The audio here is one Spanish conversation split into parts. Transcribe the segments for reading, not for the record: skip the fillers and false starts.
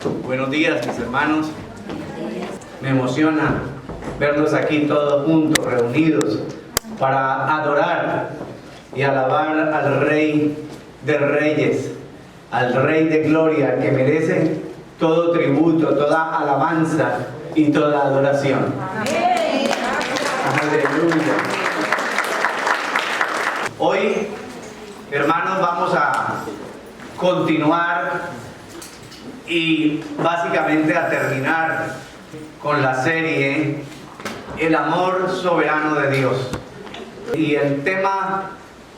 Buenos días, mis hermanos. Me emociona verlos aquí todos juntos, reunidos, para adorar y alabar al Rey de Reyes, al Rey de Gloria, que merece todo tributo, toda alabanza y toda adoración. Aleluya. Hoy, hermanos, vamos a continuar y básicamente a terminar con la serie El amor soberano de Dios. Y el tema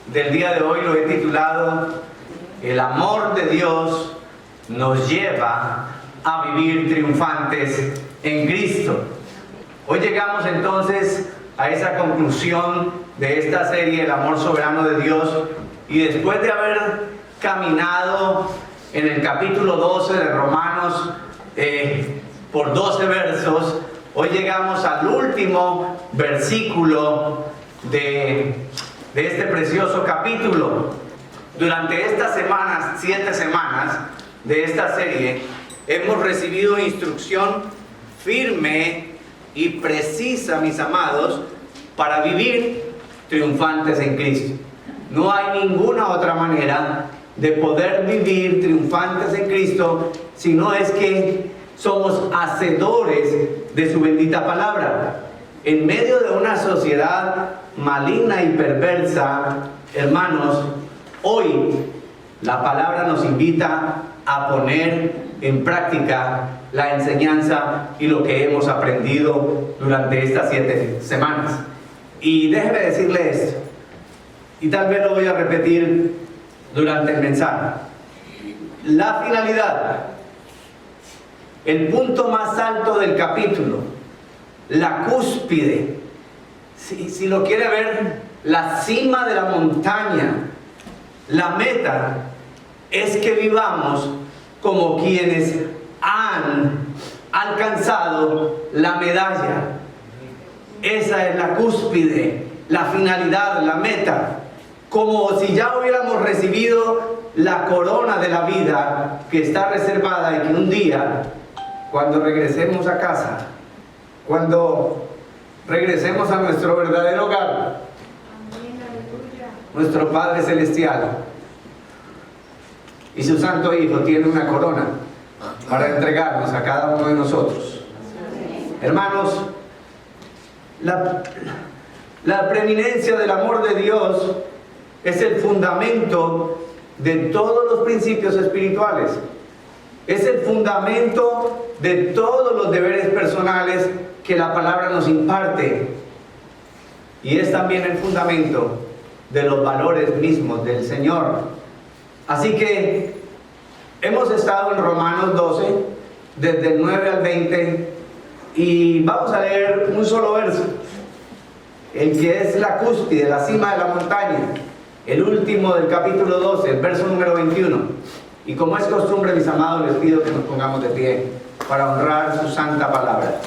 del día de hoy lo he titulado El amor de Dios nos lleva a vivir triunfantes en Cristo. Hoy llegamos entonces a esa conclusión de esta serie El amor soberano de Dios, y después de haber caminado en el capítulo 12 de Romanos por 12 versos, hoy llegamos al último versículo de este precioso capítulo. Durante estas semanas, 7 semanas de esta serie, hemos recibido instrucción firme y precisa, mis amados, para vivir triunfantes en Cristo. No hay ninguna otra manera de poder vivir triunfantes en Cristo, si no es que somos hacedores de su bendita palabra. En medio de una sociedad maligna y perversa, hermanos, hoy la palabra nos invita a poner en práctica la enseñanza y lo que hemos aprendido durante estas 7 semanas. Y déjeme decirle esto, y tal vez lo voy a repetir durante el mensaje. La finalidad, el punto más alto del capítulo, la cúspide, si lo quiere ver, la cima de la montaña, la meta, es que vivamos como quienes han alcanzado la medalla. Esa es la cúspide, la finalidad, la meta. Como si ya hubiéramos recibido la corona de la vida que está reservada, y que un día, cuando regresemos a casa, cuando regresemos a nuestro verdadero hogar, nuestro Padre Celestial y su Santo Hijo tiene una corona para entregarnos a cada uno de nosotros. Hermanos, la preeminencia del amor de Dios es el fundamento de todos los principios espirituales. Es el fundamento de todos los deberes personales que la palabra nos imparte. Y es también el fundamento de los valores mismos del Señor. Así que hemos estado en Romanos 12, desde el 9 al 20, y vamos a leer un solo verso, el que es la cúspide, la cima de la montaña, el último del capítulo 12, el verso número 21. Y como es costumbre, mis amados, les pido que nos pongamos de pie para honrar su santa palabra.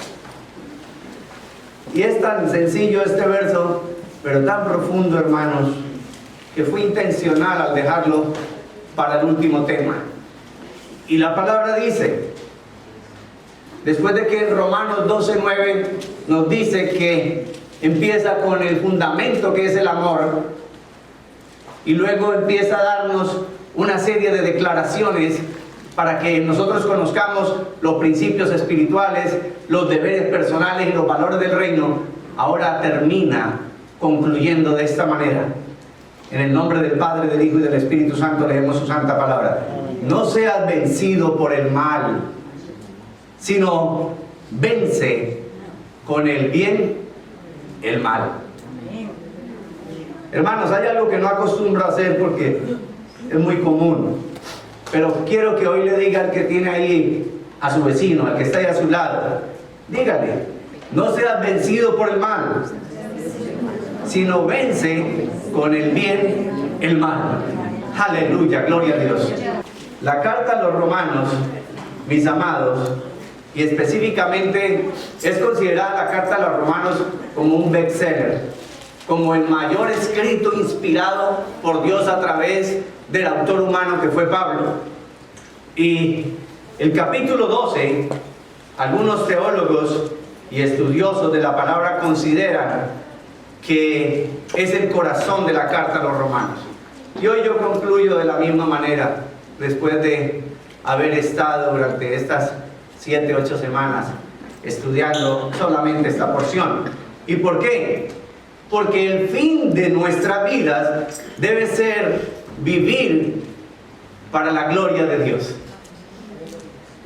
Y es tan sencillo este verso, pero tan profundo, hermanos, que fue intencional al dejarlo para el último tema. Y la palabra dice, después de que en Romanos 12:9 nos dice que empieza con el fundamento que es el amor, y luego empieza a darnos una serie de declaraciones para que nosotros conozcamos los principios espirituales, los deberes personales y los valores del reino. Ahora termina concluyendo de esta manera. En el nombre del Padre, del Hijo y del Espíritu Santo leemos su santa palabra. No seas vencido por el mal, sino vence con el bien el mal. Hermanos, hay algo que no acostumbro a hacer porque es muy común, pero quiero que hoy le diga al que tiene ahí a su vecino, al que está ahí a su lado, dígale, no seas vencido por el mal, sino vence con el bien el mal. Aleluya, gloria a Dios. La carta a los Romanos, mis amados, y específicamente es considerada la carta a los Romanos como un bestseller, como el mayor escrito inspirado por Dios a través del autor humano que fue Pablo. Y El capítulo 12, algunos teólogos y estudiosos de la palabra consideran que es el corazón de la carta a los romanos. Y hoy yo concluyo de la misma manera, después de haber estado durante estas 7, 8 semanas estudiando solamente esta porción. ¿Y por qué? Porque el fin de nuestras vidas debe ser vivir para la gloria de Dios.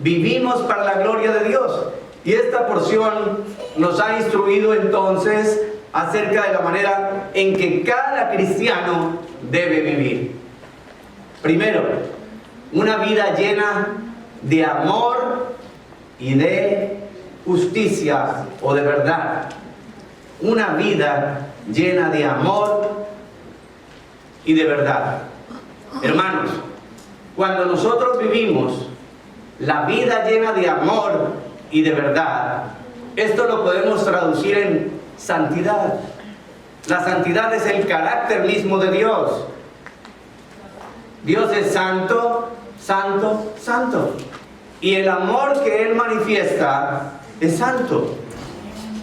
Vivimos para la gloria de Dios. Y esta porción nos ha instruido entonces acerca de la manera en que cada cristiano debe vivir. Primero, una vida llena de amor y de justicia o de verdad. Una vida llena de amor y de verdad. Hermanos, cuando nosotros vivimos la vida llena de amor y de verdad, esto lo podemos traducir en santidad. La santidad es el carácter mismo de Dios. Dios es santo, santo, santo. Y el amor que Él manifiesta es santo.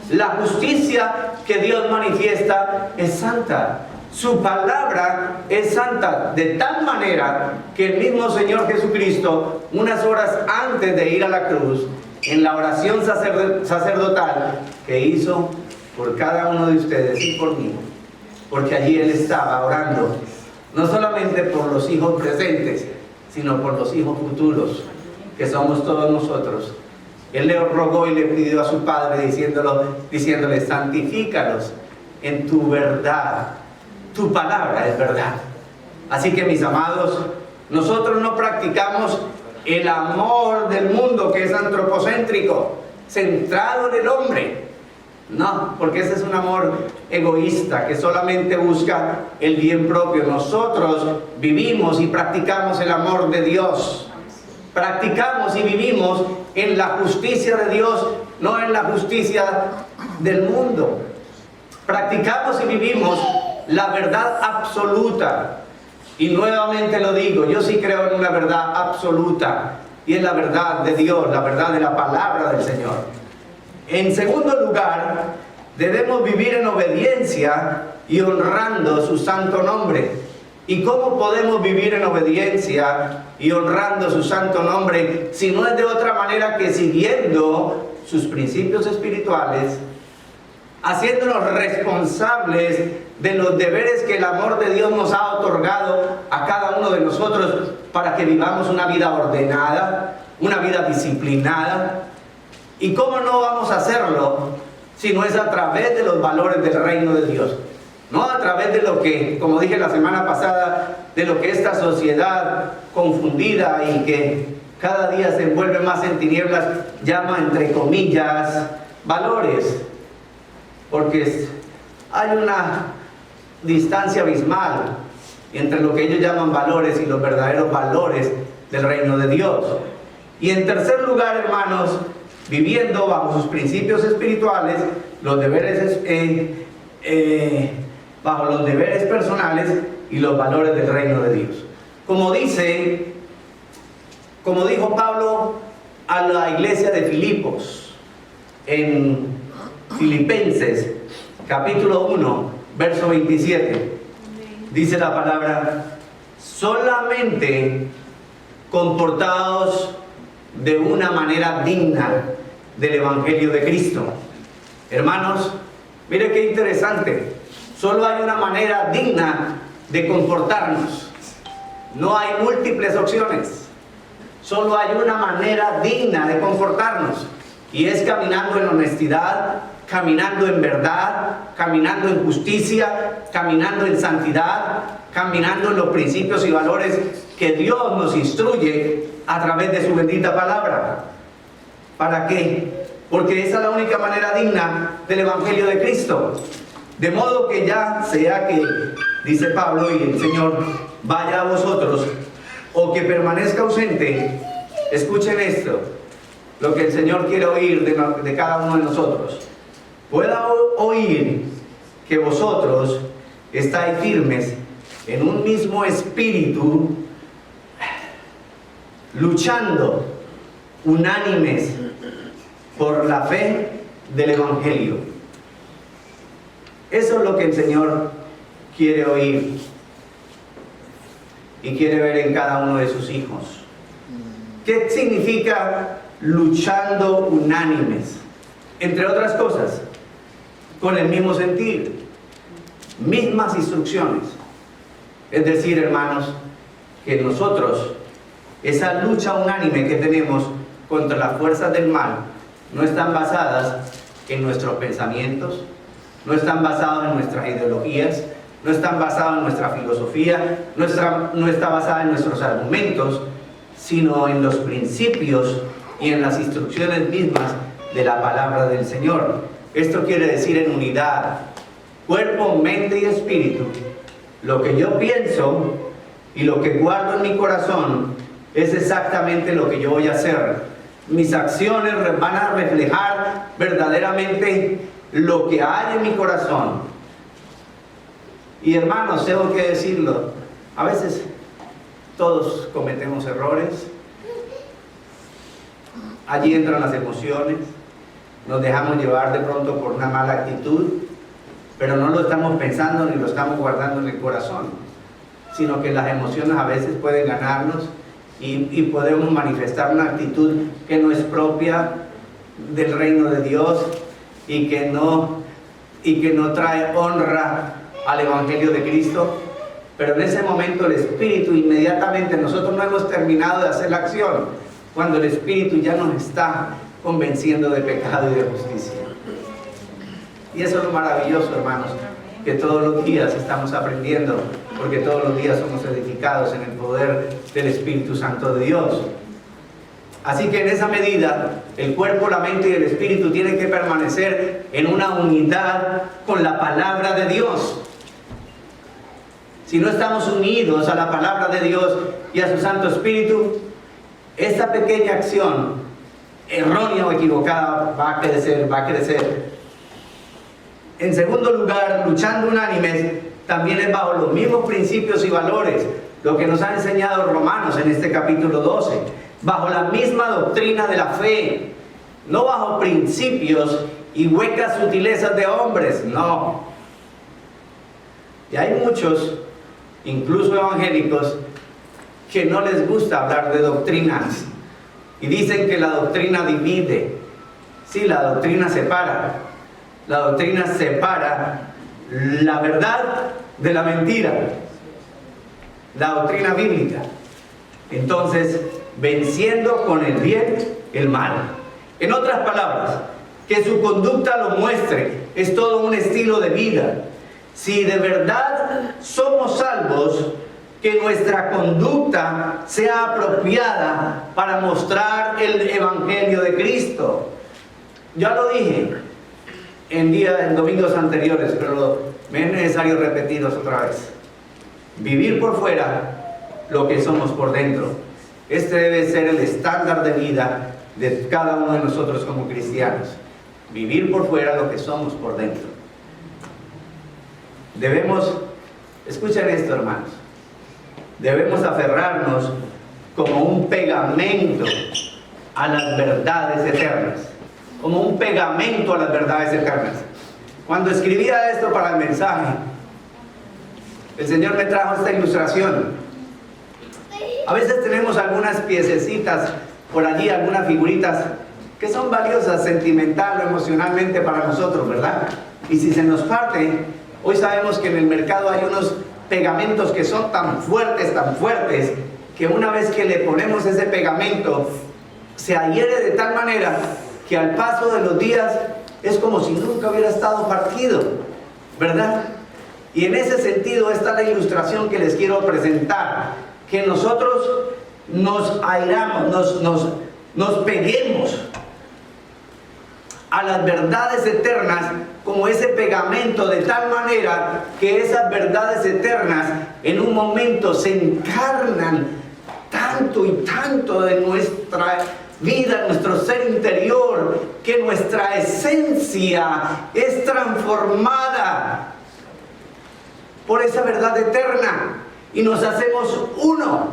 La justicia que Dios manifiesta es santa. Su palabra es santa, de tal manera que el mismo Señor Jesucristo, unas horas antes de ir a la cruz, en la oración sacerdotal que hizo por cada uno de ustedes y por mí, porque allí Él estaba orando, no solamente por los hijos presentes, sino por los hijos futuros, que somos todos nosotros. Él le rogó y le pidió a su Padre diciéndole, santifícalos en tu verdad. Tu palabra es verdad. Así que, mis amados, nosotros no practicamos el amor del mundo, que es antropocéntrico, centrado en el hombre. No, porque ese es un amor egoísta que solamente busca el bien propio. Nosotros vivimos y practicamos el amor de Dios. Practicamos y vivimos en la justicia de Dios, no en la justicia del mundo. Practicamos y vivimos la verdad absoluta. Y nuevamente lo digo, yo sí creo en una verdad absoluta, y es la verdad de Dios, la verdad de la palabra del Señor. En segundo lugar, debemos vivir en obediencia y honrando su santo nombre. ¿Y cómo podemos vivir en obediencia y honrando su santo nombre si no es de otra manera que siguiendo sus principios espirituales, haciéndonos responsables de los deberes que el amor de Dios nos ha otorgado a cada uno de nosotros para que vivamos una vida ordenada, una vida disciplinada? ¿Y cómo no vamos a hacerlo si no es a través de los valores del reino de Dios? No a través de lo que, como dije la semana pasada, de lo que esta sociedad confundida y que cada día se envuelve más en tinieblas llama, entre comillas, valores. Porque hay una distancia abismal entre lo que ellos llaman valores y los verdaderos valores del reino de Dios. Y en tercer lugar, hermanos, viviendo bajo sus principios espirituales, los deberes bajo los deberes personales y los valores del reino de Dios. Como dijo Pablo a la iglesia de Filipos, en Filipenses, capítulo 1, verso 27, dice la palabra, solamente comportaos de una manera digna del Evangelio de Cristo. Hermanos, mire qué interesante. Solo hay una manera digna de comportarnos. No hay múltiples opciones. Solo hay una manera digna de comportarnos. Y es caminando en honestidad, caminando en verdad, caminando en justicia, caminando en santidad, caminando en los principios y valores que Dios nos instruye a través de su bendita palabra. ¿Para qué? Porque esa es la única manera digna del Evangelio de Cristo. De modo que ya sea que, dice Pablo, y el Señor vaya a vosotros, o que permanezca ausente, escuchen esto, lo que el Señor quiere oír de cada uno de nosotros. Pueda oír que vosotros estáis firmes en un mismo espíritu, luchando unánimes por la fe del Evangelio. Eso es lo que el Señor quiere oír y quiere ver en cada uno de sus hijos. ¿Qué significa luchando unánimes? Entre otras cosas, con el mismo sentir, mismas instrucciones. Es decir, hermanos, que nosotros, esa lucha unánime que tenemos contra las fuerzas del mal, no están basadas en nuestros pensamientos, no están basadas en nuestras ideologías, no están basadas en nuestra filosofía, no está basada en nuestros argumentos, sino en los principios y en las instrucciones mismas de la palabra del Señor. Esto quiere decir en unidad, cuerpo, mente y espíritu. Lo que yo pienso y lo que guardo en mi corazón es exactamente lo que yo voy a hacer. Mis acciones van a reflejar verdaderamente lo que hay en mi corazón. Y hermanos, tengo que decirlo, a veces todos cometemos errores. Allí entran las emociones, nos dejamos llevar de pronto por una mala actitud, pero no lo estamos pensando ni lo estamos guardando en el corazón, sino que las emociones a veces pueden ganarnos y podemos manifestar una actitud que no es propia del reino de Dios y que no trae honra al Evangelio de Cristo. Pero en ese momento el Espíritu, inmediatamente, nosotros no hemos terminado de hacer la acción, cuando el Espíritu ya nos está convenciendo de pecado y de justicia. Y eso es lo maravilloso, hermanos, que todos los días estamos aprendiendo, porque todos los días somos edificados en el poder del Espíritu Santo de Dios. Así que en esa medida, el cuerpo, la mente y el espíritu tienen que permanecer en una unidad con la palabra de Dios. Si no estamos unidos a la palabra de Dios y a su Santo Espíritu, esta pequeña acción, errónea o equivocada, va a crecer. En segundo lugar, luchando unánimes, también es bajo los mismos principios y valores, lo que nos ha enseñado Romanos en este capítulo 12, bajo la misma doctrina de la fe, no bajo principios y huecas sutilezas de hombres, no. Y hay muchos, incluso evangélicos, que no les gusta hablar de doctrinas y dicen que la doctrina divide. Sí, la doctrina separa. La doctrina separa la verdad de la mentira, la doctrina bíblica. Entonces, venciendo con el bien el mal. En otras palabras, que su conducta lo muestre. Es todo un estilo de vida. Si de verdad somos salvos, que nuestra conducta sea apropiada para mostrar el Evangelio de Cristo. Ya lo dije en domingos anteriores, pero me es necesario repetirlos otra vez. Vivir por fuera lo que somos por dentro. Este debe ser el estándar de vida de cada uno de nosotros como cristianos. Vivir por fuera lo que somos por dentro. Escuchen esto, hermanos, debemos aferrarnos como un pegamento a las verdades eternas. Como un pegamento a las verdades eternas. Cuando escribía esto para el mensaje, el Señor me trajo esta ilustración. A veces tenemos algunas piececitas por allí, algunas figuritas que son valiosas sentimental o emocionalmente para nosotros, ¿verdad? Y si se nos parte, hoy sabemos que en el mercado hay unos pegamentos que son tan fuertes, que una vez que le ponemos ese pegamento, se adhiere de tal manera que al paso de los días es como si nunca hubiera estado partido, ¿verdad? Y en ese sentido está la ilustración que les quiero presentar, que nosotros nos airamos, nos peguemos a las verdades eternas como ese pegamento, de tal manera que esas verdades eternas en un momento se encarnan tanto y tanto de nuestra vida, nuestro ser interior, que nuestra esencia es transformada por esa verdad eterna y nos hacemos uno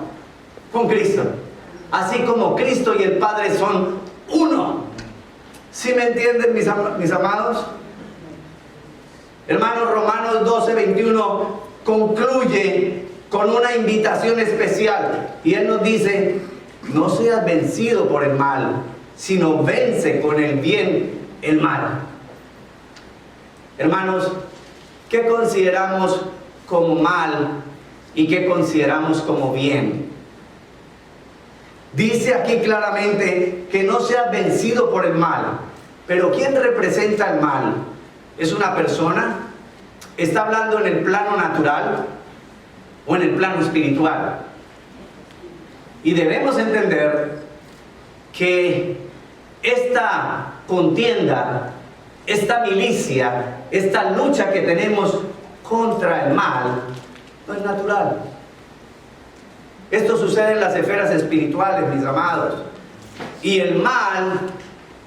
con Cristo. así como Cristo y el Padre son uno. ¿Sí me entienden, mis amados? Hermanos, Romanos 12:21 concluye con una invitación especial. Y Él nos dice: no seas vencido por el mal, sino vence con el bien el mal. Hermanos, ¿qué consideramos como mal y qué consideramos como bien? Dice aquí claramente que no seas vencido por el mal. Pero ¿quién representa el mal? ¿Es una persona? ¿Está hablando en el plano natural o en el plano espiritual? Y debemos entender que esta contienda, esta milicia, esta lucha que tenemos contra el mal, no es natural. Esto sucede en las esferas espirituales, mis amados. Y el mal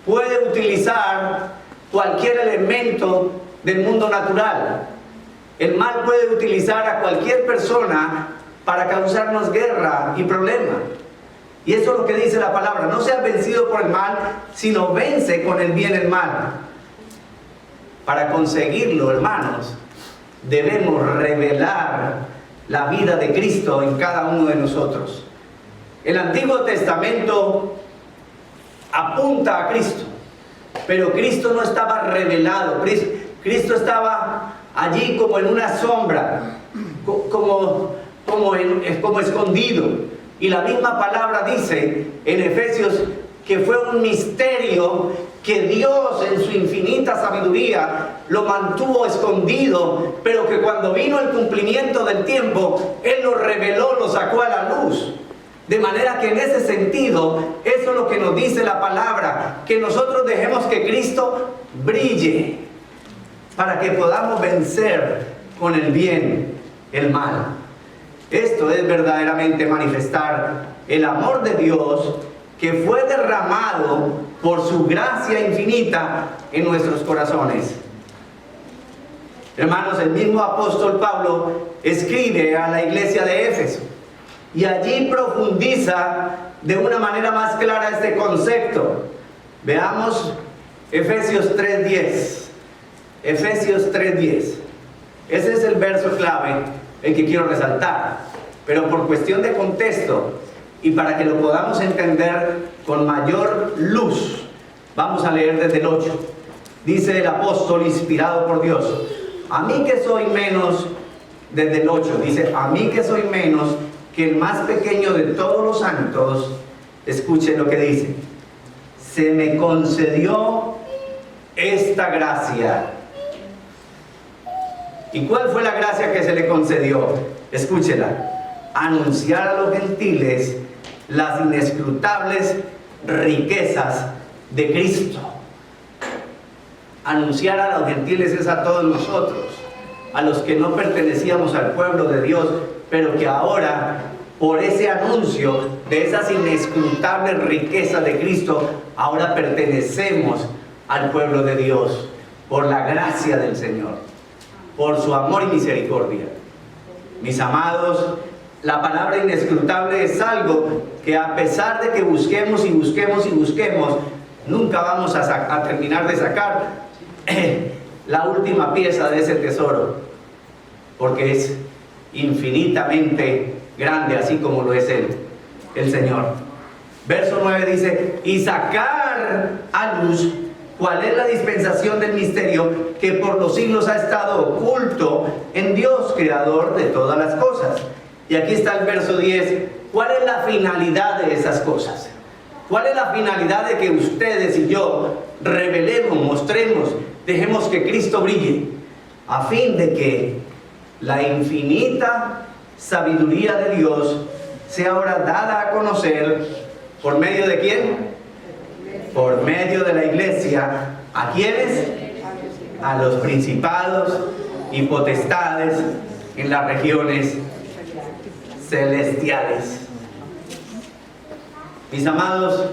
puede utilizar cualquier elemento del mundo natural. El mal puede utilizar a cualquier persona para causarnos guerra y problema. Y eso es lo que dice la palabra: no seas vencido por el mal, sino vence con el bien el mal. Para conseguirlo, hermanos, debemos revelar la vida de Cristo en cada uno de nosotros. El Antiguo Testamento apunta a Cristo, pero Cristo no estaba revelado. Cristo estaba allí como en una sombra, como escondido. Y la misma palabra dice en Efesios que fue un misterio que Dios en su infinita sabiduría lo mantuvo escondido, pero que cuando vino el cumplimiento del tiempo, Él lo reveló, lo sacó a la luz. De manera que en ese sentido, eso es lo que nos dice la palabra, que nosotros dejemos que Cristo brille, para que podamos vencer con el bien el mal. Esto es verdaderamente manifestar el amor de Dios que fue derramado por su gracia infinita en nuestros corazones. Hermanos, el mismo apóstol Pablo escribe a la iglesia de Éfeso y allí profundiza de una manera más clara este concepto. Veamos Efesios 3:10. Efesios 3:10. Ese es el verso clave, el que quiero resaltar. Pero por cuestión de contexto y para que lo podamos entender con mayor luz, vamos a leer desde el 8. Dice el apóstol inspirado por Dios: a mí que soy menos, desde el 8, dice: a mí que soy menos que el más pequeño de todos los santos, escuchen lo que dice: se me concedió esta gracia. ¿Y cuál fue la gracia que se le concedió? Escúchela: anunciar a los gentiles las inescrutables riquezas de Cristo. Anunciar a los gentiles es a todos nosotros, a los que no pertenecíamos al pueblo de Dios, pero que ahora, por ese anuncio de esas inescrutables riquezas de Cristo, ahora pertenecemos al pueblo de Dios, por la gracia del Señor, por su amor y misericordia. Mis amados, la palabra inescrutable es algo que, a pesar de que busquemos y busquemos y busquemos, nunca vamos a terminar de sacar la última pieza de ese tesoro, porque es infinitamente grande, así como lo es Él, el Señor. Verso 9 dice: y sacar a luz cuál es la dispensación del misterio que por los siglos ha estado oculto en Dios, creador de todas las cosas. Y aquí está el verso 10. ¿Cuál es la finalidad de esas cosas? ¿Cuál es la finalidad de que ustedes y yo revelemos, mostremos, dejemos que Cristo brille? A fin de que la infinita sabiduría de Dios sea ahora dada a conocer. ¿Por medio de quién? Por medio de la iglesia. ¿A quiénes? A los principados y potestades en las regiones celestiales. Mis amados,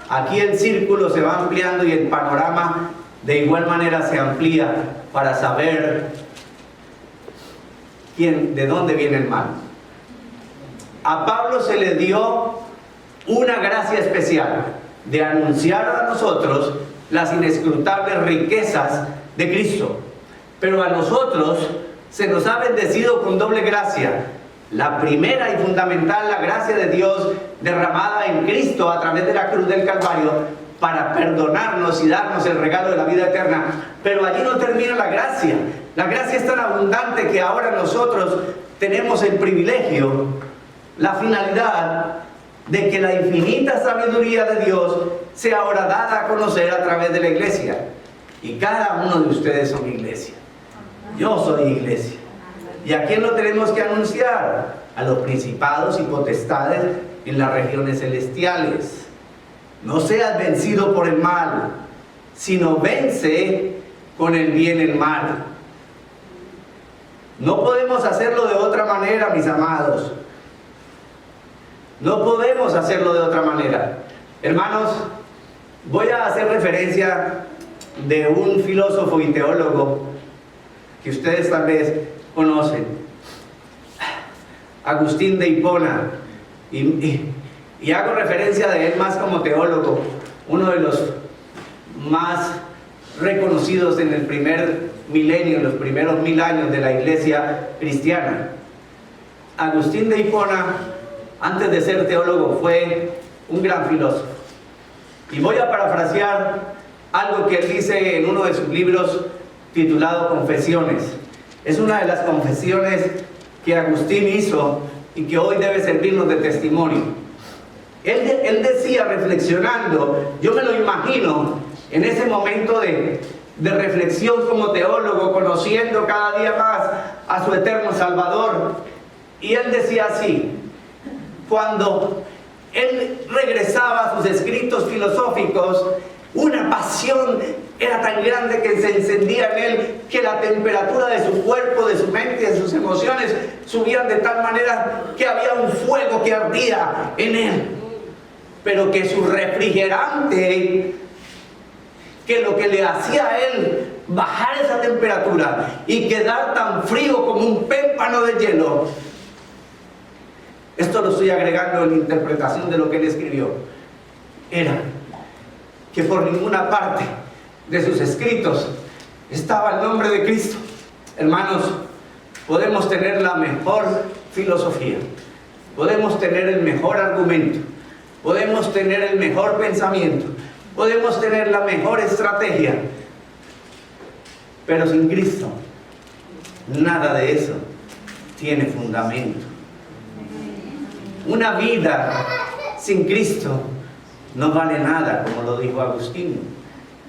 aquí el círculo se va ampliando y el panorama de igual manera se amplía para saber de dónde viene el mal. A Pablo se le dio una gracia especial de anunciar a nosotros las inescrutables riquezas de Cristo. Pero a nosotros se nos ha bendecido con doble gracia. La primera y fundamental, la gracia de Dios derramada en Cristo a través de la cruz del Calvario para perdonarnos y darnos el regalo de la vida eterna. Pero allí no termina la gracia. La gracia es tan abundante que ahora nosotros tenemos el privilegio, la finalidad de que la infinita sabiduría de Dios sea ahora dada a conocer a través de la iglesia. Y cada uno de ustedes son iglesia. Yo soy iglesia. ¿Y a quién lo tenemos que anunciar? A los principados y potestades en las regiones celestiales. No seas vencido por el mal, sino vence con el bien el mal. No podemos hacerlo de otra manera, mis amados. No podemos hacerlo de otra manera. Hermanos, voy a hacer referencia de un filósofo y teólogo que ustedes tal vez conocen, Agustín de Hipona, y hago referencia de él más como teólogo, uno de los más reconocidos en el primer milenio, en los primeros 1000 años de la iglesia cristiana. Agustín de Hipona, antes de ser teólogo, fue un gran filósofo. Y voy a parafrasear algo que él dice en uno de sus libros titulado Confesiones. Es una de las confesiones que Agustín hizo y que hoy debe servirnos de testimonio. Él decía, reflexionando, yo me lo imagino en ese momento de reflexión como teólogo, conociendo cada día más a su eterno Salvador, y él decía así: cuando él regresaba a sus escritos filosóficos, una pasión era tan grande que se encendía en él que la temperatura de su cuerpo, de su mente, de sus emociones subían de tal manera que había un fuego que ardía en él, pero que su refrigerante, que lo que le hacía a él bajar esa temperatura y quedar tan frío como un pémpano de hielo, esto lo estoy agregando en la interpretación de lo que él escribió, era que por ninguna parte de sus escritos estaba el nombre de Cristo. Hermanos, podemos tener la mejor filosofía, podemos tener el mejor argumento, podemos tener el mejor pensamiento, podemos tener la mejor estrategia, pero sin Cristo, nada de eso tiene fundamento. Una vida sin Cristo no vale nada, como lo dijo Agustín,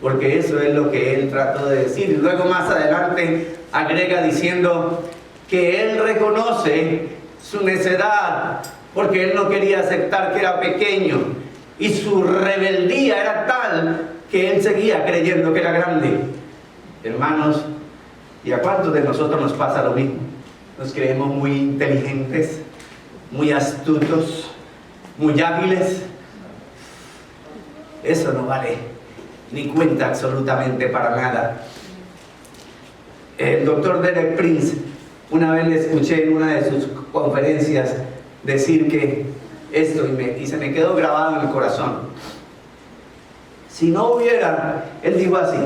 porque eso es lo que él trató de decir. Y luego más adelante agrega diciendo que él reconoce su necedad, porque él no quería aceptar que era pequeño, y su rebeldía era tal que él seguía creyendo que era grande. Hermanos, ¿y a cuántos de nosotros nos pasa lo mismo? Nos creemos muy inteligentes, muy astutos, muy hábiles. Eso no vale ni cuenta absolutamente para nada. El doctor Derek Prince, una vez le escuché en una de sus conferencias decir que esto, y se me quedó grabado en el corazón. Si no hubiera, él dijo así: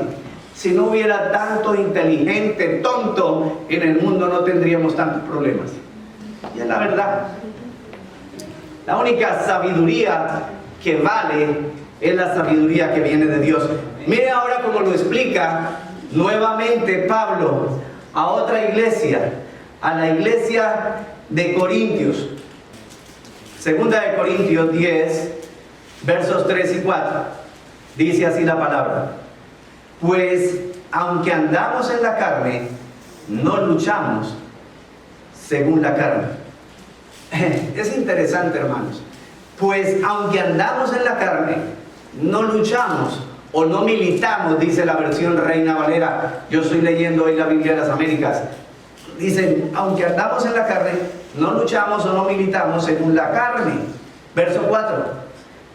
si no hubiera tanto inteligente tonto en el mundo, no tendríamos tantos problemas. Y es la verdad. La única sabiduría que vale es la sabiduría que viene de Dios. Mire ahora cómo lo explica nuevamente Pablo a otra iglesia, a la iglesia de Corintios. Segunda de Corintios 10, versos 3 y 4. Dice así la palabra: pues aunque andamos en la carne, no luchamos según la carne. Es interesante, hermanos. Pues aunque andamos en la carne, no luchamos o no militamos, dice la versión Reina Valera. Yo estoy leyendo hoy la Biblia de las Américas. Dicen, aunque andamos en la carne, no luchamos o no militamos según la carne. Verso 4.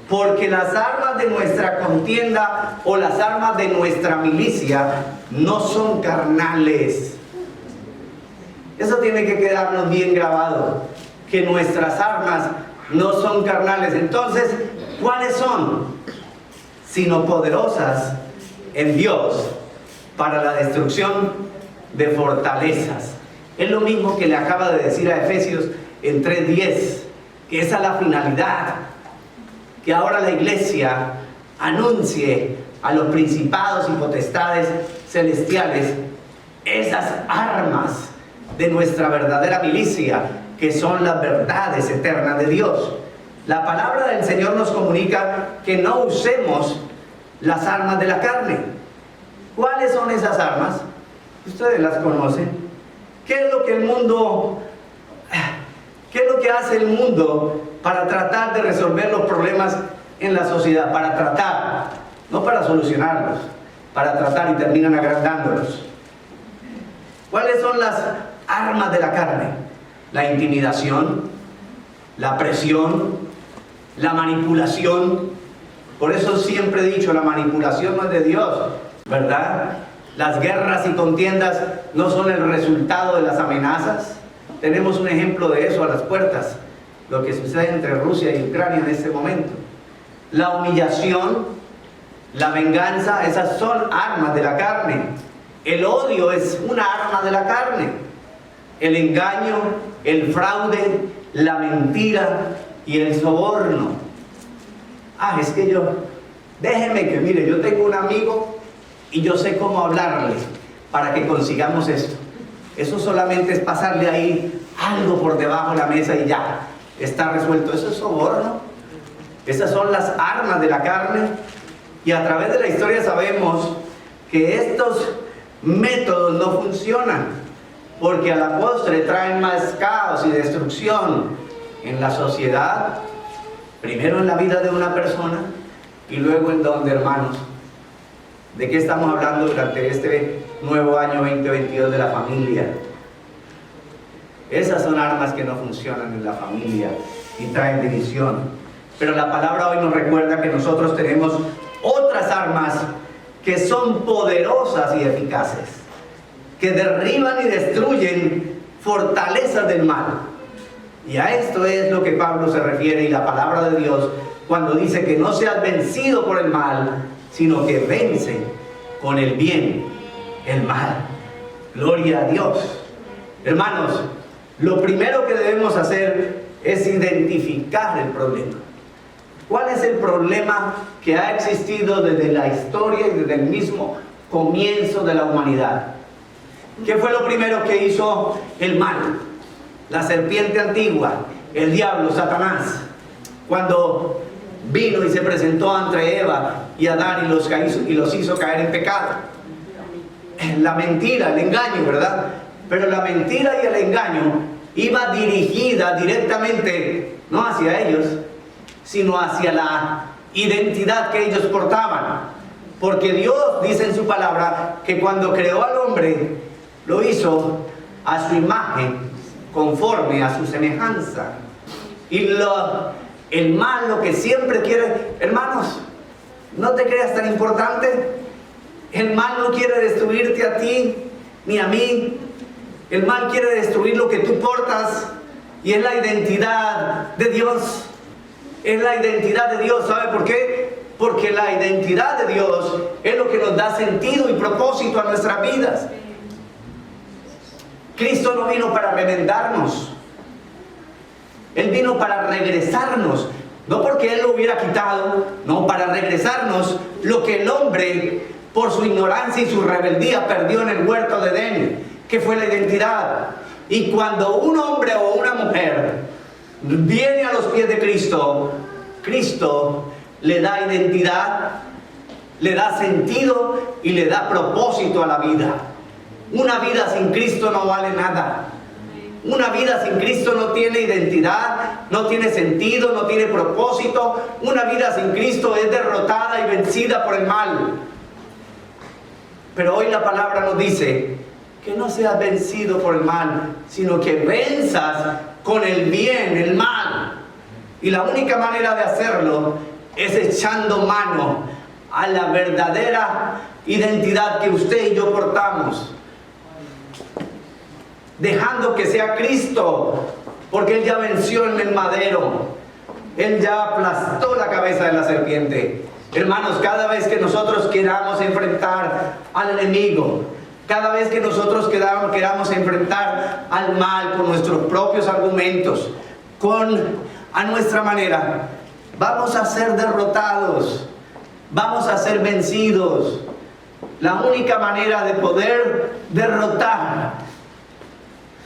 Porque las armas de nuestra contienda o las armas de nuestra milicia no son carnales. Eso tiene que quedarnos bien grabado, que nuestras armas no son carnales. Entonces, ¿cuáles son? Sino poderosas en Dios para la destrucción de fortalezas. Es lo mismo que le acaba de decir a Efesios en 3:10, que esa es la finalidad, que ahora la iglesia anuncie a los principados y potestades celestiales esas armas de nuestra verdadera milicia, que son las verdades eternas de Dios. La palabra del Señor nos comunica que no usemos las armas de la carne. ¿Cuáles son esas armas? Ustedes las conocen. ¿Qué es lo que hace el mundo para tratar de resolver los problemas en la sociedad? Para tratar, no para solucionarlos, para tratar, y terminan agrandándolos. ¿Cuáles son las armas de la carne? La intimidación, la presión, la manipulación. Por eso siempre he dicho, la manipulación no es de Dios, ¿verdad? Las guerras y contiendas no son el resultado de las amenazas. Tenemos un ejemplo de eso a las puertas, lo que sucede entre Rusia y Ucrania en este momento. La humillación, la venganza, esas son armas de la carne. El odio es una arma de la carne. El engaño, el fraude, la mentira y el soborno. Es que déjeme que mire, yo tengo un amigo y yo sé cómo hablarle para que consigamos esto. Eso solamente es pasarle ahí algo por debajo de la mesa y ya, está resuelto. Eso es soborno. Esas son las armas de la carne. Y a través de la historia sabemos que estos métodos no funcionan, porque a la postre traen más caos y destrucción en la sociedad, primero en la vida de una persona y luego en donde, hermanos. ¿De qué estamos hablando durante este nuevo año 2022 de la familia? Esas son armas que no funcionan en la familia y traen división. Pero la palabra hoy nos recuerda que nosotros tenemos otras armas que son poderosas y eficaces, que derriban y destruyen fortalezas del mal. Y a esto es lo que Pablo se refiere, y la palabra de Dios, cuando dice que no seas vencido por el mal, sino que vence con el bien el mal. Gloria a Dios. Hermanos, lo primero que debemos hacer es identificar el problema. ¿Cuál es el problema que ha existido desde la historia y desde el mismo comienzo de la humanidad? ¿Qué fue lo primero que hizo el mal? La serpiente antigua, el diablo, Satanás, cuando vino y se presentó entre Eva y Adán y los hizo caer en pecado. La mentira, el engaño, ¿verdad? Pero la mentira y el engaño iba dirigida directamente, no hacia ellos, sino hacia la identidad que ellos portaban. Porque Dios dice en su palabra que cuando creó al hombre, lo hizo a su imagen, conforme a su semejanza. Y el mal lo que siempre quiere, hermanos, no te creas tan importante. El mal no quiere destruirte a ti ni a mí. El mal quiere destruir lo que tú portas, y es la identidad de Dios. Es la identidad de Dios. ¿Sabe por qué? Porque la identidad de Dios es lo que nos da sentido y propósito a nuestras vidas. Cristo no vino para remendarnos. Él vino para regresarnos. No porque Él lo hubiera quitado, no, para regresarnos lo que el hombre, por su ignorancia y su rebeldía, perdió en el huerto de Edén, que fue la identidad. Y cuando un hombre o una mujer viene a los pies de Cristo, Cristo le da identidad, le da sentido y le da propósito a la vida. Una vida sin Cristo no vale nada. Una vida sin Cristo no tiene identidad, no tiene sentido, no tiene propósito. Una vida sin Cristo es derrotada y vencida por el mal. Pero hoy la palabra nos dice que no seas vencido por el mal, sino que venzas con el bien el mal. Y la única manera de hacerlo es echando mano a la verdadera identidad que usted y yo portamos, dejando que sea Cristo, porque Él ya venció en el madero. Él ya aplastó la cabeza de la serpiente. Hermanos, cada vez que nosotros queramos enfrentar al enemigo, cada vez que nosotros queramos enfrentar al mal con nuestros propios argumentos, a nuestra manera, vamos a ser derrotados, vamos a ser vencidos. La única manera de poder derrotar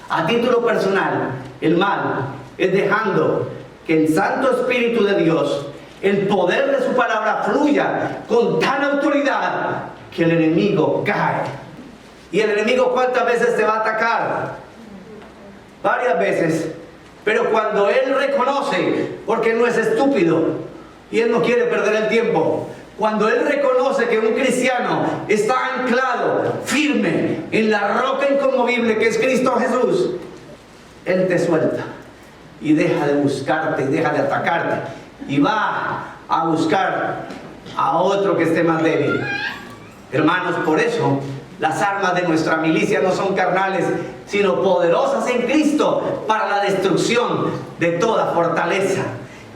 a título personal el mal es dejando que el Santo Espíritu de Dios, el poder de su palabra, fluya con tal autoridad que el enemigo cae. ¿Y el enemigo cuántas veces te va a atacar? Varias veces. Pero cuando él reconoce, porque él no es estúpido y él no quiere perder el tiempo, cuando él reconoce que un cristiano está anclado firme en la roca inconmovible que es Cristo Jesús, él te suelta y deja de buscarte, deja de atacarte y va a buscar a otro que esté más débil. Hermanos, por eso las armas de nuestra milicia no son carnales, sino poderosas en Cristo para la destrucción de toda fortaleza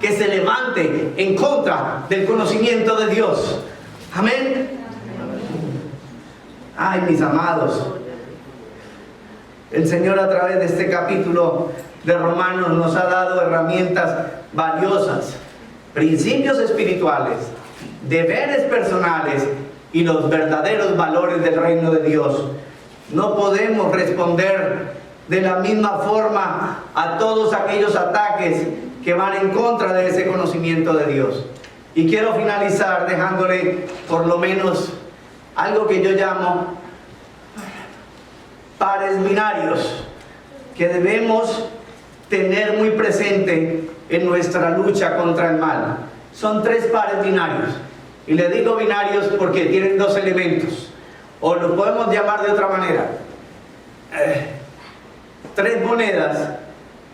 que se levante en contra del conocimiento de Dios. Amén. Ay, mis amados, el Señor a través de este capítulo de Romanos nos ha dado herramientas valiosas, principios espirituales, deberes personales y los verdaderos valores del reino de Dios. No podemos responder de la misma forma a todos aquellos ataques que van en contra de ese conocimiento de Dios. Y quiero finalizar dejándole por lo menos algo que yo llamo pares binarios que debemos tener muy presente en nuestra lucha contra el mal. Son 3 pares binarios. Y le digo binarios porque tienen 2 elementos. O lo podemos llamar de otra manera. 3 monedas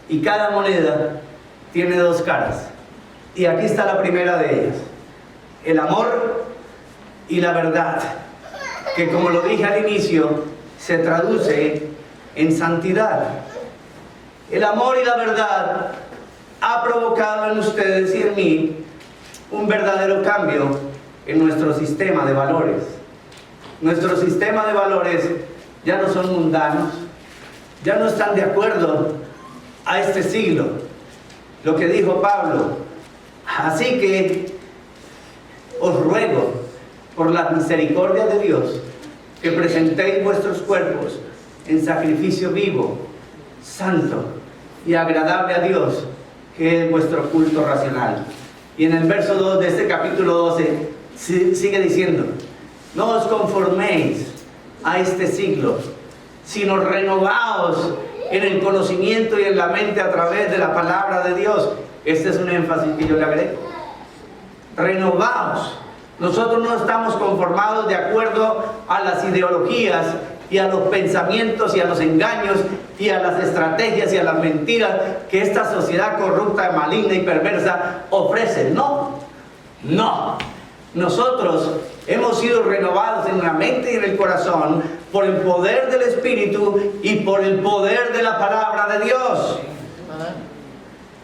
y cada moneda tiene 2 caras. Y aquí está la primera de ellas. El amor y la verdad. Que como lo dije al inicio, se traduce en santidad. El amor y la verdad ha provocado en ustedes y en mí un verdadero cambio en nuestro sistema de valores. Nuestro sistema de valores ya no son mundanos, ya no están de acuerdo a este siglo. Lo que dijo Pablo. Así que os ruego por la misericordia de Dios que presentéis vuestros cuerpos en sacrificio vivo, santo y agradable a Dios, que es vuestro culto racional. Y en el verso 2 de este capítulo 12 sigue diciendo: no os conforméis a este siglo, sino renovaos en el conocimiento y en la mente a través de la palabra de Dios. Este es un énfasis que yo le agrego. Renovaos. Nosotros no estamos conformados de acuerdo a las ideologías y a los pensamientos y a los engaños y a las estrategias y a las mentiras que esta sociedad corrupta, maligna y perversa ofrece. No, no. Nosotros hemos sido renovados en la mente y en el corazón por el poder del Espíritu y por el poder de la palabra de Dios.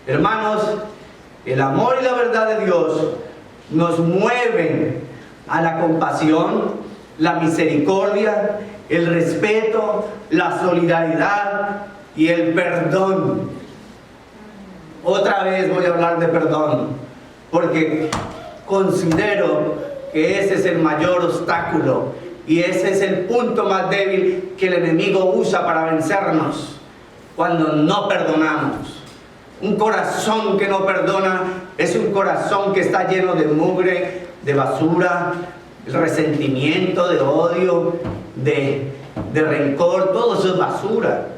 Hermanos, el amor y la verdad de Dios nos mueven a la compasión, la misericordia, el respeto, la solidaridad y el perdón. Otra vez voy a hablar de perdón, porque considero que ese es el mayor obstáculo y ese es el punto más débil que el enemigo usa para vencernos, cuando no perdonamos. Un corazón que no perdona es un corazón que está lleno de mugre, de basura, de resentimiento, de odio, de rencor. Todo eso es basura.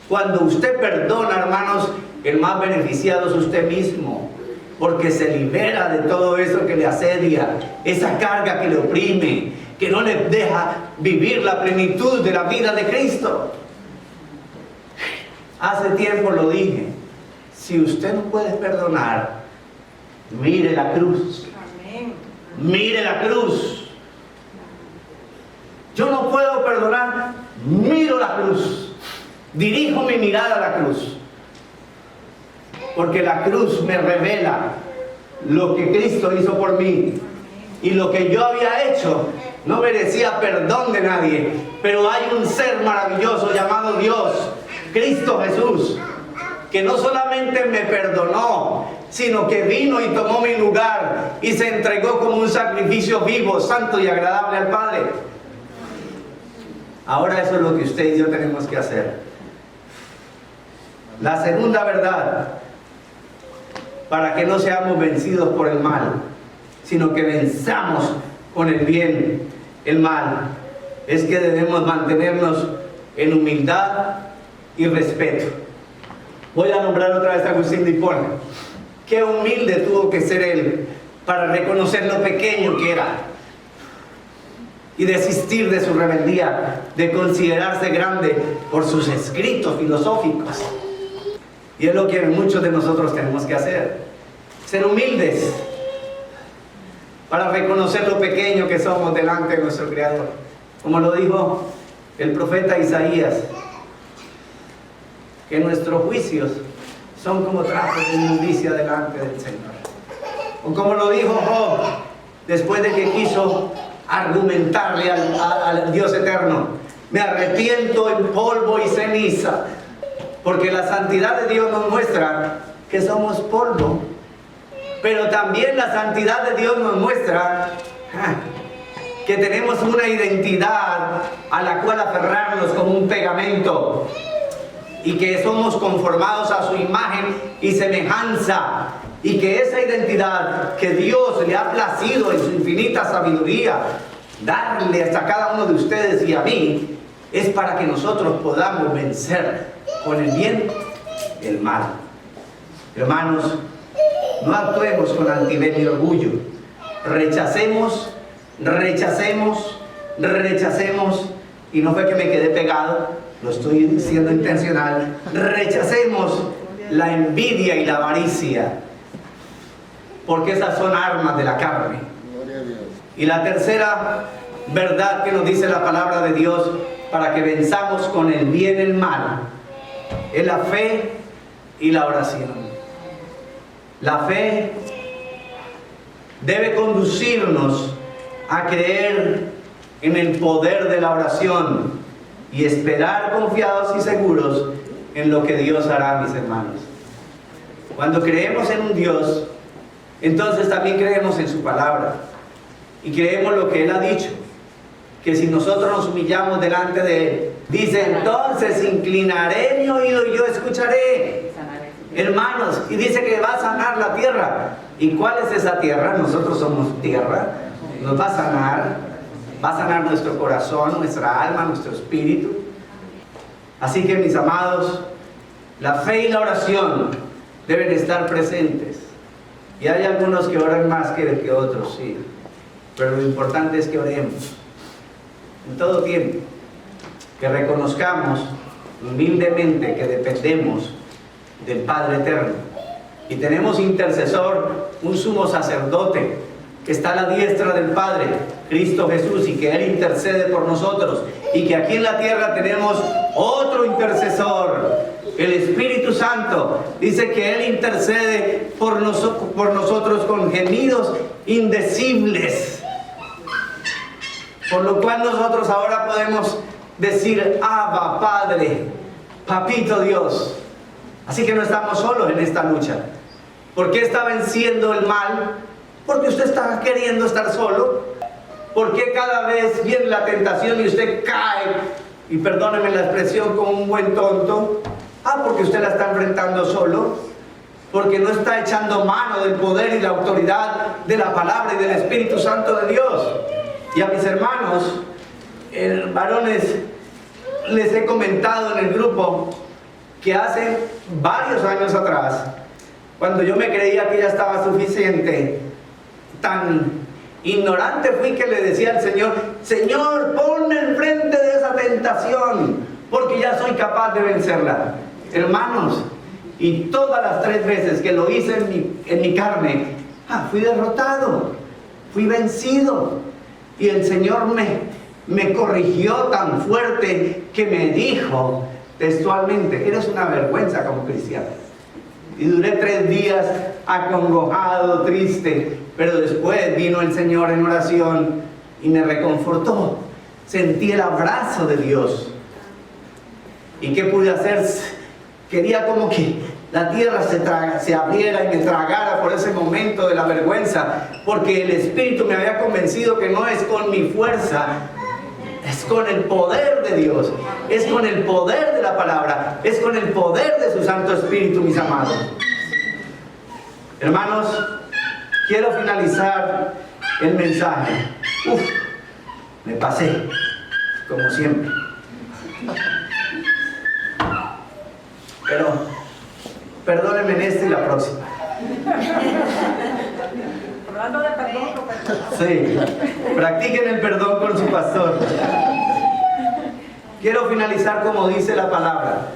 Cuando usted perdona, hermanos, el más beneficiado es usted mismo, porque se libera de todo eso que le asedia, esa carga que le oprime, que no le deja vivir la plenitud de la vida de Cristo. Hace tiempo lo dije: si usted no puede perdonar, mire la cruz. Amén. Mire la cruz. Yo no puedo perdonar, miro la cruz. Dirijo mi mirada a la cruz. porque la cruz me revela lo que Cristo hizo por mí. Y lo que yo había hecho no merecía perdón de nadie, pero hay un ser maravilloso llamado Dios, Cristo Jesús, que no solamente me perdonó, sino que vino y tomó mi lugar y se entregó como un sacrificio vivo, santo y agradable al Padre. Ahora eso es lo que usted y yo tenemos que hacer. La segunda verdad, para que no seamos vencidos por el mal, sino que venzamos con el bien el mal, es que debemos mantenernos en humildad y respeto. Voy a nombrar otra vez a Agustín de Hipona. Qué humilde tuvo que ser él para reconocer lo pequeño que era y desistir de su rebeldía, de considerarse grande por sus escritos filosóficos. Y es lo que muchos de nosotros tenemos que hacer, ser humildes para reconocer lo pequeño que somos delante de nuestro Creador. Como lo dijo el profeta Isaías, que nuestros juicios son como trapos de inmundicia delante del Señor. O como lo dijo Job, después de que quiso argumentarle al Dios eterno: me arrepiento en polvo y ceniza, porque la santidad de Dios nos muestra que somos polvo, pero también la santidad de Dios nos muestra que tenemos una identidad a la cual aferrarnos como un pegamento, y que somos conformados a su imagen y semejanza, y que esa identidad que Dios le ha placido en su infinita sabiduría darle hasta cada uno de ustedes y a mí, es para que nosotros podamos vencer con el bien el mal. Hermanos, no actuemos con altivez ni orgullo. Rechacemos, y no fue que me quedé pegado, lo estoy diciendo intencional. Rechacemos la envidia y la avaricia, porque esas son armas de la carne. Y la tercera verdad que nos dice la palabra de Dios para que venzamos con el bien el mal es la fe y la oración. La fe debe conducirnos a creer en el poder de la oración y esperar confiados y seguros en lo que Dios hará, mis hermanos. Cuando creemos en un Dios, entonces también creemos en su palabra y creemos lo que Él ha dicho, que si nosotros nos humillamos delante de Él, dice: entonces inclinaré mi oído y yo escucharé. Hermanos, y dice que va a sanar la tierra. ¿Y cuál es esa tierra? Nosotros somos tierra. Nos va a sanar nuestro corazón, nuestra alma, nuestro espíritu. Así que, mis amados, la fe y la oración deben estar presentes. Y hay algunos que oran más que otros, sí, pero lo importante es que oremos en todo tiempo, que reconozcamos humildemente que dependemos del Padre eterno, y tenemos intercesor, un sumo sacerdote que está a la diestra del Padre, Cristo Jesús, y que Él intercede por nosotros, y que aquí en la tierra tenemos otro intercesor, el Espíritu Santo. Dice que Él intercede por nosotros con gemidos indecibles, por lo cual nosotros ahora podemos decir: Abba, Padre, Papito Dios. Así que no estamos solos en esta lucha. ¿Por qué está venciendo el mal? Porque usted está queriendo estar solo. ¿Por qué cada vez viene la tentación y usted cae, y perdóneme la expresión, como un buen tonto? Porque usted la está enfrentando solo, porque no está echando mano del poder y la autoridad de la palabra y del Espíritu Santo de Dios. Y a mis hermanos varones les he comentado en el grupo que hace varios años atrás, cuando yo me creía que ya estaba suficiente, tan ignorante fui que le decía al Señor: Señor, ponme enfrente de esa tentación, porque ya soy capaz de vencerla. Hermanos, y todas las 3 veces que lo hice en mi carne, fui derrotado, fui vencido. Y el Señor me corrigió tan fuerte que me dijo textualmente: eres una vergüenza como cristiano. y duré 3 días acongojado, triste, pero después vino el Señor en oración y me reconfortó. Sentí el abrazo de Dios. ¿Y qué pude hacer? Quería como que la tierra se abriera y me tragara por ese momento de la vergüenza, porque el Espíritu me había convencido que no es con mi fuerza, es con el poder de Dios, es con el poder de la palabra, es con el poder de su Santo Espíritu, mis amados. Hermanos, quiero finalizar el mensaje. Me pasé, como siempre. Pero perdónenme en esta y la próxima. Hablando de perdón, Sí, practiquen el perdón con su pastor. Quiero finalizar como dice la palabra.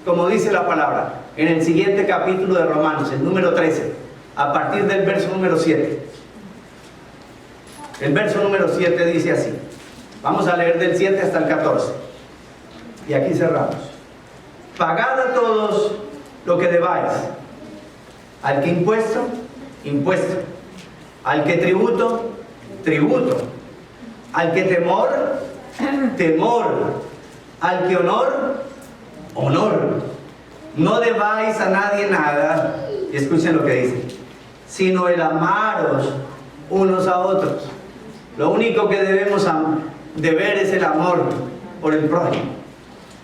Como dice la palabra, en el siguiente capítulo de Romanos, el número 13, a partir del verso número 7. El verso número 7 dice así. Vamos a leer del 7 hasta el 14. Y aquí cerramos. Pagad a todos lo que debáis. Al que impuesto, impuesto. Al que tributo, tributo. Al que temor, temor. Al que honor, honor. No debáis a nadie nada, y escuchen lo que dice, sino el amaros unos a otros. Lo único que debemos deber es el amor por el prójimo.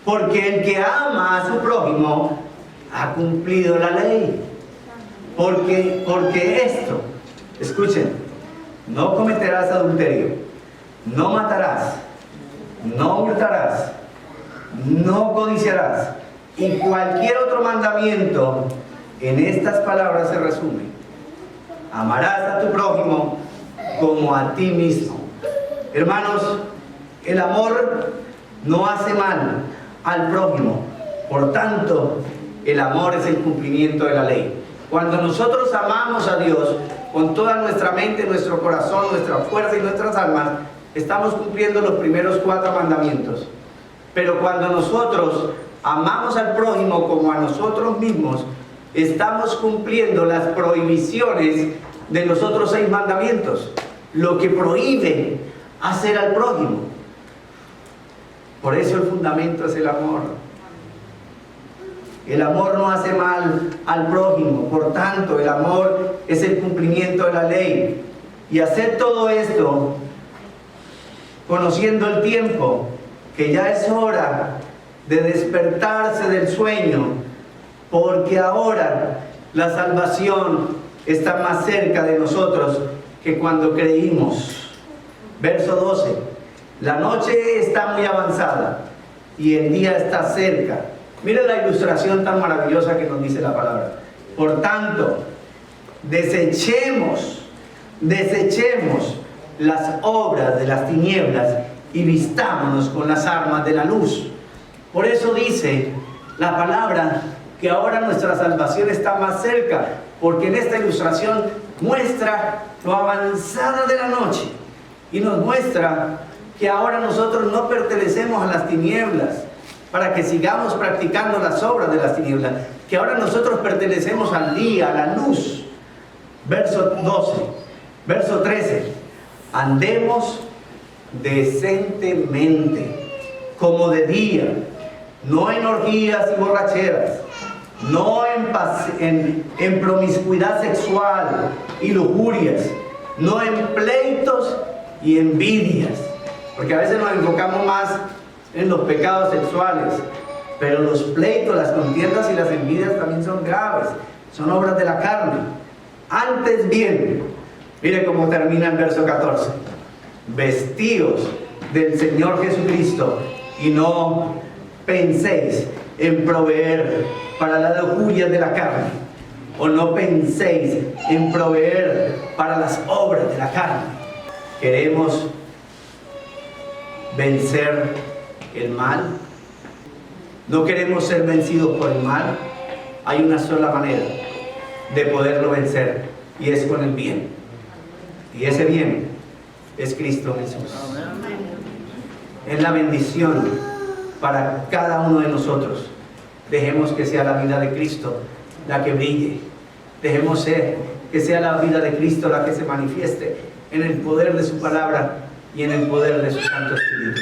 Porque el que ama a su prójimo ha cumplido la ley. Porque esto, escuchen, no cometerás adulterio, no matarás, no hurtarás, no codiciarás, y cualquier otro mandamiento en estas palabras se resume: amarás a tu prójimo como a ti mismo. Hermanos, el amor no hace mal al prójimo, por tanto el amor es el cumplimiento de la ley. Cuando nosotros amamos a Dios con toda nuestra mente, nuestro corazón, nuestra fuerza y nuestras almas, estamos cumpliendo los primeros 4 mandamientos. Pero cuando nosotros amamos al prójimo como a nosotros mismos, estamos cumpliendo las prohibiciones de los otros 6 mandamientos, lo que prohíbe hacer al prójimo. Por eso el fundamento es el amor. El amor no hace mal al prójimo, por tanto el amor es el cumplimiento de la ley. Y hacer todo esto conociendo el tiempo, que ya es hora de despertarse del sueño, porque ahora la salvación está más cerca de nosotros que cuando creímos. Verso 12. La noche está muy avanzada y el día está cerca. Miren la ilustración tan maravillosa que nos dice la palabra. Por tanto, desechemos las obras de las tinieblas y vistámonos con las armas de la luz. Por eso dice la palabra que ahora nuestra salvación está más cerca, porque en esta ilustración muestra lo avanzada de la noche y nos muestra que ahora nosotros no pertenecemos a las tinieblas para que sigamos practicando las obras de las tinieblas, que ahora nosotros pertenecemos al día, a la luz. Verso 12, verso 13. Andemos decentemente, como de día, no en orgías y borracheras, no en promiscuidad sexual y lujurias, no en pleitos y envidias, porque a veces nos enfocamos más en los pecados sexuales, pero los pleitos, las contiendas y las envidias también son graves, son obras de la carne. Antes bien, mire cómo termina el verso 14: vestíos del Señor Jesucristo y no penséis en proveer para las lujurias de la carne, o no penséis en proveer para las obras de la carne. Queremos vencer el mal, no queremos ser vencidos por el mal. Hay una sola manera de poderlo vencer, y es con el bien, y ese bien es Cristo Jesús. Es la bendición para cada uno de nosotros. Dejemos que sea la vida de Cristo la que brille. Dejemos que sea la vida de Cristo la que se manifieste en el poder de su palabra y en el poder de su Santo Espíritu.